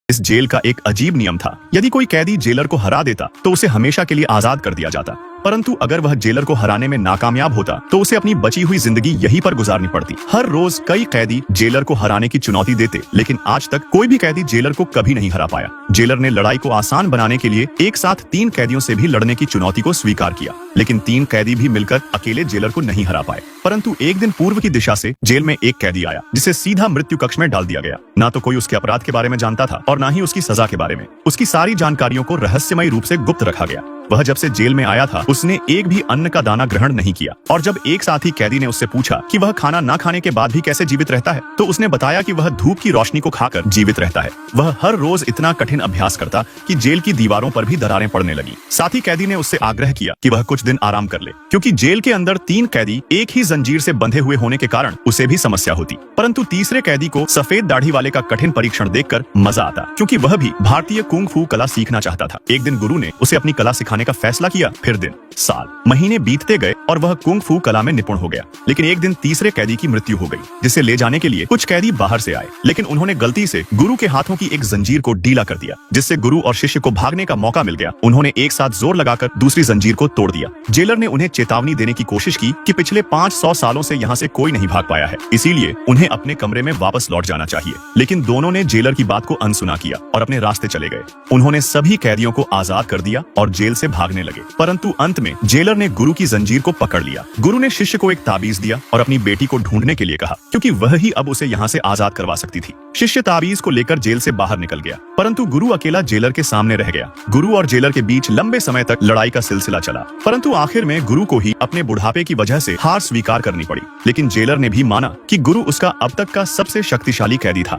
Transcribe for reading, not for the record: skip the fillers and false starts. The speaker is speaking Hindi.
इस जेल का एक अजीब नियम था। यदि कोई कैदी जेलर को हरा देता तो उसे हमेशा के लिए आजाद कर दिया जाता, परंतु अगर वह जेलर को हराने में नाकामयाब होता तो उसे अपनी बची हुई जिंदगी यहीं पर गुजारनी पड़ती। हर रोज कई कैदी जेलर को हराने की चुनौती देते, लेकिन आज तक कोई भी कैदी जेलर को कभी नहीं हरा पाया। जेलर ने लड़ाई को आसान बनाने के लिए एक साथ 3 कैदियों से भी लड़ने की चुनौती को स्वीकार किया, लेकिन 3 कैदी भी मिलकर अकेले जेलर को नहीं हरा पाए। परंतु एक दिन पूर्व की दिशा से जेल में एक कैदी आया, जिसे सीधा मृत्यु कक्ष में डाल दिया गया। ना तो कोई उसके अपराध के बारे में जानता था और ना ही उसकी सजा के बारे में। उसकी सारी जानकारियों को रहस्यमयी रूप से गुप्त रखा गया। वह जब से जेल में आया था उसने एक भी अन्न का दाना ग्रहण नहीं किया, और जब एक साथी कैदी ने उससे पूछा कि वह खाना ना खाने के बाद भी कैसे जीवित रहता है, तो उसने बताया कि वह धूप की रोशनी को खाकर जीवित रहता है। वह हर रोज इतना कठिन अभ्यास करता कि जेल की दीवारों पर भी दरारें पड़ने लगी। साथी कैदी ने उससे आग्रह किया कि वह कुछ दिन आराम कर ले, क्योंकि जेल के अंदर 3 कैदी एक ही जंजीर से बंधे हुए होने के कारण उसे भी समस्या होती। परंतु तीसरे कैदी को सफेद दाढ़ी वाले का कठिन परीक्षण देखकर मजा आता, क्योंकि वह भी भारतीय कुंग फू कला सीखना चाहता था। एक दिन गुरु ने उसे अपनी कला सिखाने का फैसला किया। फिर दिन, साल, महीने बीतते गए और वह कुंग फू कला में निपुण हो गया। लेकिन एक दिन तीसरे कैदी की मृत्यु हो गई, जिसे ले जाने के लिए कुछ कैदी बाहर से आए, लेकिन उन्होंने गलती से गुरु के हाथों की एक जंजीर को ढीला कर दिया, जिससे गुरु और शिष्य को भागने का मौका मिल गया। उन्होंने एक साथ जोर लगाकर दूसरी जंजीर को तोड़ दिया। जेलर ने उन्हें चेतावनी देने की कोशिश की कि पिछले 500 सालों से यहाँ से कोई नहीं भाग पाया है, इसीलिए उन्हें अपने कमरे में वापस लौट जाना चाहिए। लेकिन दोनों ने जेलर की बात को अनसुना किया और अपने रास्ते चले गए। उन्होंने सभी कैदियों को आजाद कर दिया और जेल से भागने लगे। परंतु अंत में जेलर ने गुरु की जंजीर को पकड़ लिया। गुरु ने शिष्य को एक ताबीज दिया और अपनी बेटी को ढूंढने के लिए कहा, क्योंकि वह ही अब उसे यहाँ से आजाद करवा सकती थी। शिष्य ताबीज को लेकर जेल से बाहर निकल गया, परंतु गुरु अकेला जेलर के सामने रह गया। गुरु और जेलर के बीच लंबे समय तक लड़ाई का सिलसिला चला, परंतु आखिर में गुरु को ही अपने बुढ़ापे की वजह से हार स्वीकार करनी पड़ी। लेकिन जेलर ने भी माना कि गुरु उसका अब तक का सबसे शक्तिशाली कैदी था।